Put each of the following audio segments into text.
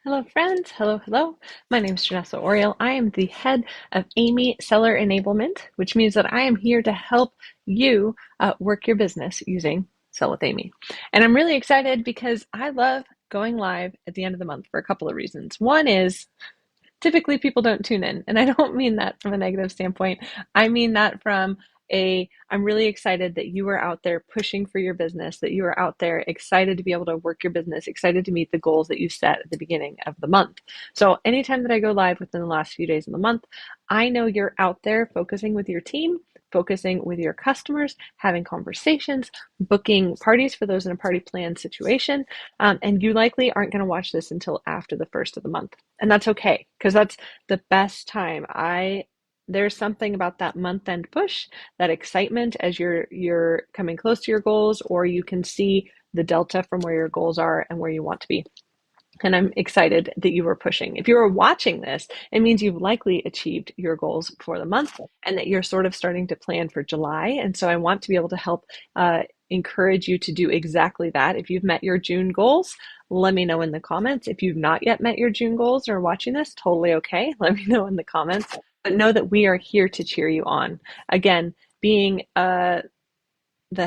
Hello, friends. Hello, hello. My name is Janessa Oriol. I am the head of Amy Seller Enablement, which means that I am here to help you work your business using Sell with Amy. And I'm really excited because I love going live at the end of the month for a couple of reasons. One is typically people don't tune in. And I don't mean that from a negative standpoint. I mean that from I'm really excited that you are out there pushing for your business, that you are out there excited to be able to work your business, excited to meet the goals that you set at the beginning of the month. So anytime that I go live within the last few days of the month, I know you're out there focusing with your team, focusing with your customers, having conversations, booking parties for those in a party plan situation. And you likely aren't going to watch this until after the first of the month. And that's okay, because that's the best time. There's something about that month end push, that excitement as you're coming close to your goals, or you can see the delta from where your goals are and where you want to be. And I'm excited that you are pushing. If you are watching this, it means you've likely achieved your goals for the month and that you're sort of starting to plan for July. And so I want to be able to help encourage you to do exactly that. If you've met your June goals, let me know in the comments. If you've not yet met your June goals or are watching this, totally okay. Let me know in the comments. But know that we are here to cheer you on. Again, being the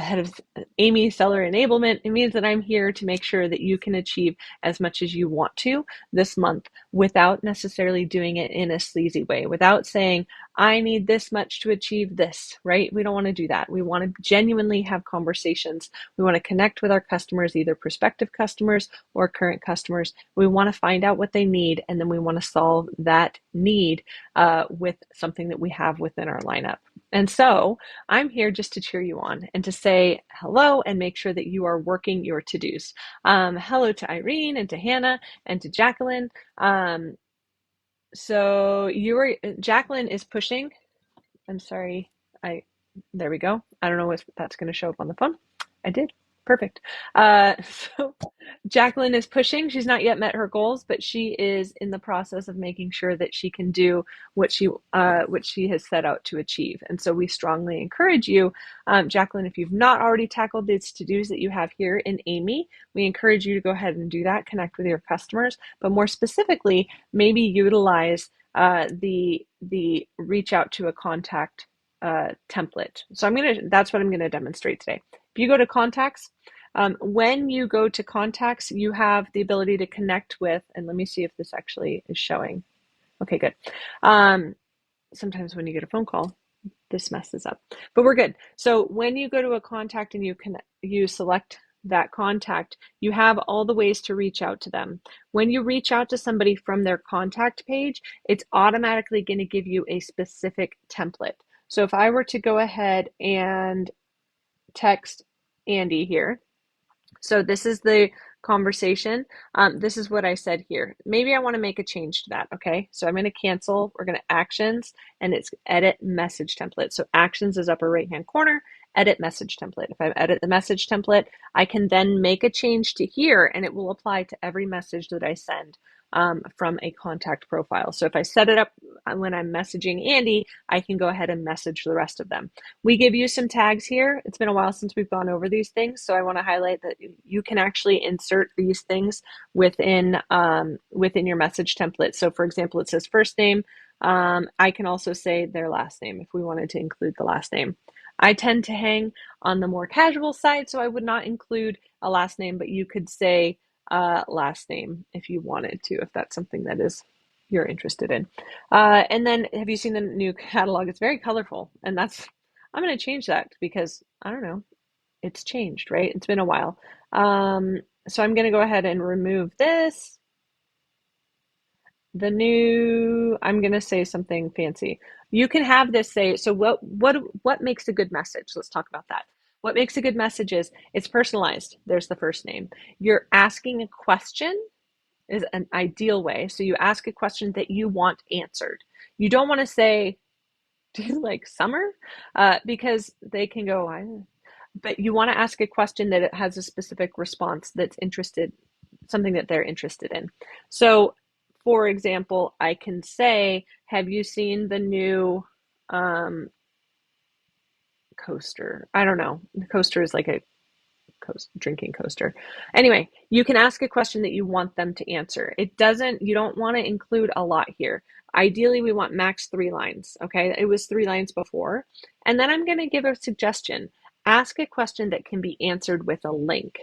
head of Amy Seller Enablement, it means that I'm here to make sure that you can achieve as much as you want to this month without necessarily doing it in a sleazy way, without saying, I need this much to achieve this, right? We don't want to do that. We want to genuinely have conversations. We want to connect with our customers, either prospective customers or current customers. We want to find out what they need, and then we want to solve that need with something that we have within our lineup. And so I'm here just to cheer you on and to say hello and make sure that you are working your to-dos. Hello to Irene and to Hannah and to Jacqueline. So Jacqueline is pushing. I'm sorry. There we go. I don't know if that's going to show up on the phone. I did. Perfect. So Jacqueline is pushing. She's not yet met her goals, but she is in the process of making sure that she can do what she has set out to achieve. And so we strongly encourage you, Jacqueline, if you've not already tackled these to-dos that you have here in Amy, we encourage you to go ahead and do that, connect with your customers, but more specifically, maybe utilize the reach out to a contact template. So that's what I'm gonna demonstrate today. If you go to contacts, when you go to contacts, you have the ability to connect with, and let me see if this actually is showing. Okay, good. Sometimes when you get a phone call, this messes up, but we're good. So when you go to a contact and you select that contact, you have all the ways to reach out to them. When you reach out to somebody from their contact page, it's automatically going to give you a specific template. So if I were to go ahead and text Andy here, so this is the conversation. This is what I said here. Maybe I want to make a change to that. Okay, so I'm going to cancel. We're going to actions, and it's edit message template. So actions is upper right hand corner, edit message template. If I edit the message template, I can then make a change to here, and it will apply to every message that I send from a contact profile. So if I set it up when I'm messaging Andy, I can go ahead and message the rest of them. We give you some tags here. It's been a while since we've gone over these things, so I want to highlight that you can actually insert these things within your message template. So for example, it says first name. I can also say their last name if we wanted to include the last name. I tend to hang on the more casual side, so I would not include a last name, but you could say last name if you wanted to, if that's something that is you're interested in. And then have you seen the new catalog? It's very colorful, and I'm going to change that because I don't know, it's changed, right? It's been a while. So I'm going to go ahead and remove this. I'm going to say something fancy. You can have this say, so what makes a good message? Let's talk about that. What makes a good message is it's personalized. There's the first name. You're asking a question is an ideal way. So you ask a question that you want answered. You don't want to say, do you like summer? Because they can go, but you want to ask a question that it has a specific response that's something that they're interested in. So for example, I can say, have you seen the new coaster? I don't know. The coaster is like a drinking coaster. Anyway, you can ask a question that you want them to answer. You don't want to include a lot here. Ideally, we want max 3 lines. Okay, it was 3 lines before. And then I'm going to give a suggestion. Ask a question that can be answered with a link.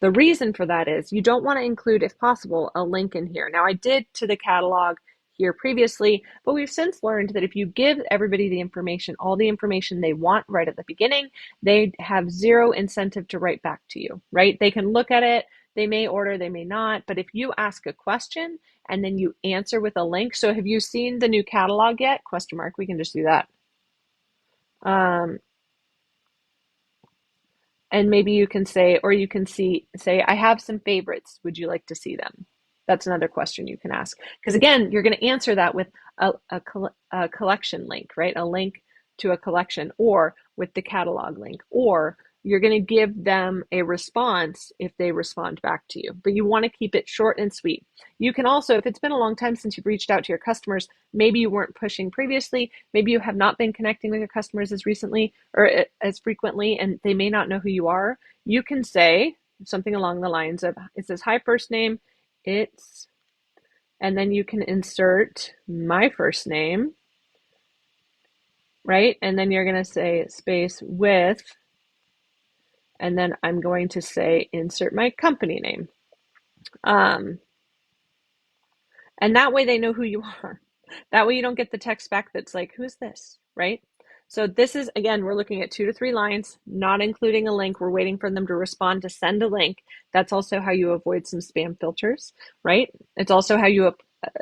The reason for that is you don't want to include, if possible, a link in here. Now, I did to the catalog here previously, but we've since learned that if you give everybody the information, all the information they want right at the beginning, they have zero incentive to write back to you, right? They can look at it, they may order, they may not, but if you ask a question and then you answer with a link, so have you seen the new catalog yet? Question mark, we can just do that. And maybe you can say, or you can say, I have some favorites. Would you like to see them? That's another question you can ask. Because again, you're going to answer that with a collection link, right? A link to a collection, or with the catalog link, or you're going to give them a response if they respond back to you. But you want to keep it short and sweet. You can also, if it's been a long time since you've reached out to your customers, maybe you weren't pushing previously, maybe you have not been connecting with your customers as recently or as frequently, and they may not know who you are, you can say something along the lines of, it says, hi, first name, it's, and then you can insert my first name, right? And then you're going to say space with, and then I'm going to say insert my company name. And that way they know who you are. That way you don't get the text back that's like, who's this, right? So this is, again, we're looking at 2 to 3 lines, not including a link. We're waiting for them to respond to send a link. That's also how you avoid some spam filters, right? It's also how you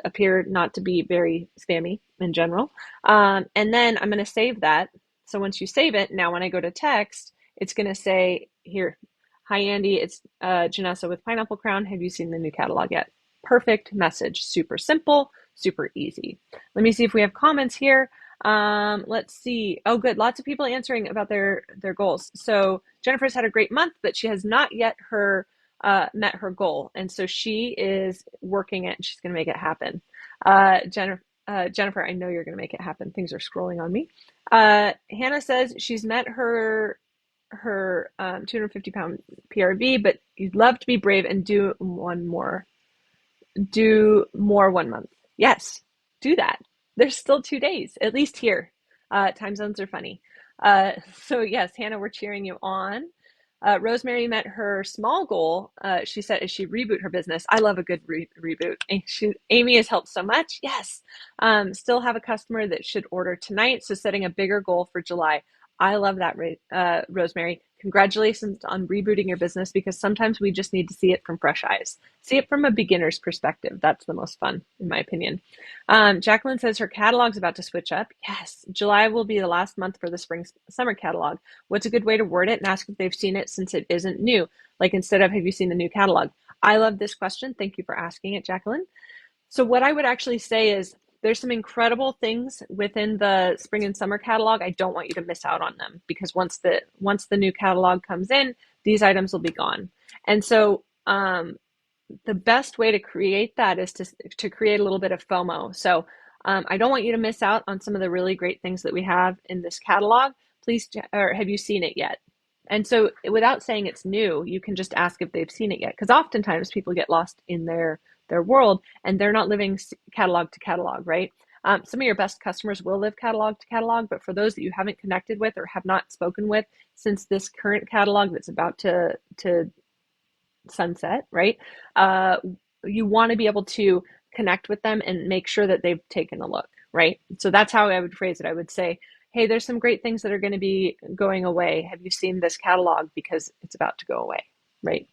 appear not to be very spammy in general. And then I'm going to save that. So once you save it, now when I go to text, it's going to say here, hi, Andy, it's Janessa with Pineapple Crown. Have you seen the new catalog yet? Perfect message. Super simple, super easy. Let me see if we have comments here. Let's see. Oh, good. Lots of people answering about their goals. So Jennifer's had a great month, but she has not yet met her goal. And so she is working it and she's going to make it happen. Jennifer, I know you're going to make it happen. Things are scrolling on me. Hannah says she's met her 250-pound PRV, but you'd love to be brave and do more 1 month. Yes, do that. There's still 2 days, at least here. Time zones are funny. So yes, Hannah, we're cheering you on. Rosemary met her small goal. She said, as she reboot her business. I love a good reboot. Amy has helped so much. Yes. Still have a customer that should order tonight. So setting a bigger goal for July. I love that, Rosemary. Congratulations on rebooting your business, because sometimes we just need to see it from fresh eyes. See it from a beginner's perspective. That's the most fun, in my opinion. Jacqueline says her catalog's about to switch up. Yes, July will be the last month for the spring summer catalog. What's a good way to word it and ask if they've seen it, since it isn't new? Like, instead of, have you seen the new catalog? I love this question. Thank you for asking it, Jacqueline. So what I would actually say is, there's some incredible things within the spring and summer catalog. I don't want you to miss out on them, because once the new catalog comes in, these items will be gone. And so the best way to create that is to create a little bit of FOMO. So I don't want you to miss out on some of the really great things that we have in this catalog. Please, or have you seen it yet? And so without saying it's new, you can just ask if they've seen it yet, because oftentimes people get lost in their world and they're not living catalog to catalog, right? Some of your best customers will live catalog to catalog, but for those that you haven't connected with or have not spoken with since this current catalog that's about to sunset, right? You want to be able to connect with them and make sure that they've taken a look, right? So that's how I would phrase it. I would say, hey, there's some great things that are going to be going away. Have you seen this catalog? Because it's about to go away, right?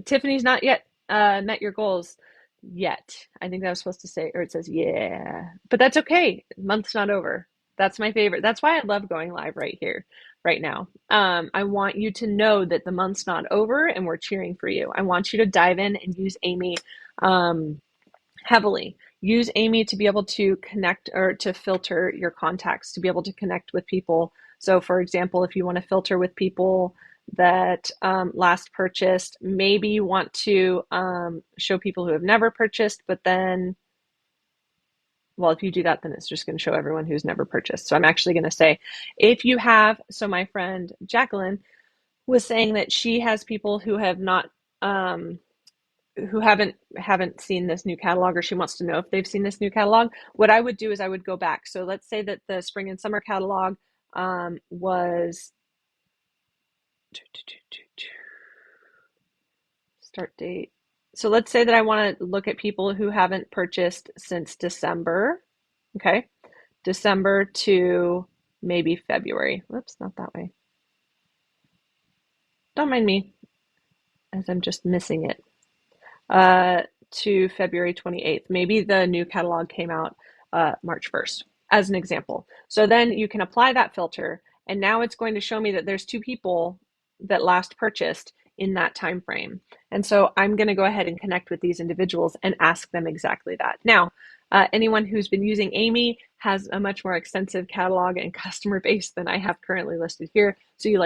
Tiffany's not yet met your goals yet. I think that was supposed to say, or it says, yeah, but that's okay. Month's not over. That's my favorite. That's why I love going live right here, right now. I want you to know that the month's not over and we're cheering for you. I want you to dive in and use Amy heavily. Use Amy to be able to connect, or to filter your contacts, to be able to connect with people. So for example, if you want to filter with people that last purchased, maybe you want to show people who have never purchased, but then, well, if you do that, then it's just going to show everyone who's never purchased. So I'm actually going to say, if you have, so my friend Jacqueline, was saying that she has people who have not um, who haven't seen this new catalog, or she wants to know if they've seen this new catalog. What I would do is I would go back. So let's say that the spring and summer catalog was start date. So let's say that I want to look at people who haven't purchased since December. Okay. December to maybe February. Whoops, not that way. Don't mind me as I'm just missing it. uh, to February 28th. Maybe the new catalog came out March 1st, as an example. So then you can apply that filter, and now it's going to show me that there's two people that last purchased in that time frame. And so I'm going to go ahead and connect with these individuals and ask them exactly that. Now, anyone who's been using Amy has a much more extensive catalog and customer base than I have currently listed here, so you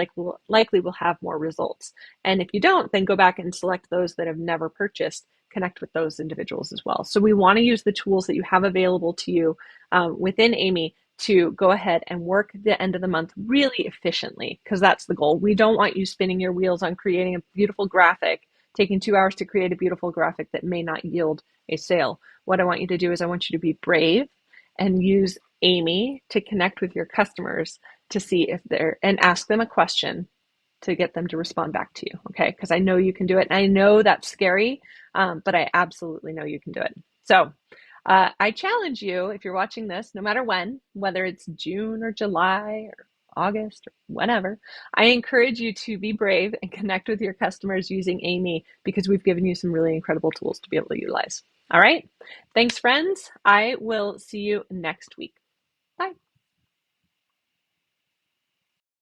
likely will have more results. And if you don't, then go back and select those that have never purchased, connect with those individuals as well. So we want to use the tools that you have available to you within Amy to go ahead and work the end of the month really efficiently, because that's the goal. We don't want you spinning your wheels on creating a beautiful graphic, taking 2 hours to create a beautiful graphic that may not yield a sale. What I want you to do is I want you to be brave and use Amy to connect with your customers to see if they're, and ask them a question to get them to respond back to you. Okay. Because I know you can do it. And I know that's scary, but I absolutely know you can do it. So I challenge you, if you're watching this, no matter when, whether it's June or July or August or whenever, I encourage you to be brave and connect with your customers using Amy, because we've given you some really incredible tools to be able to utilize. All right. Thanks, friends. I will see you next week.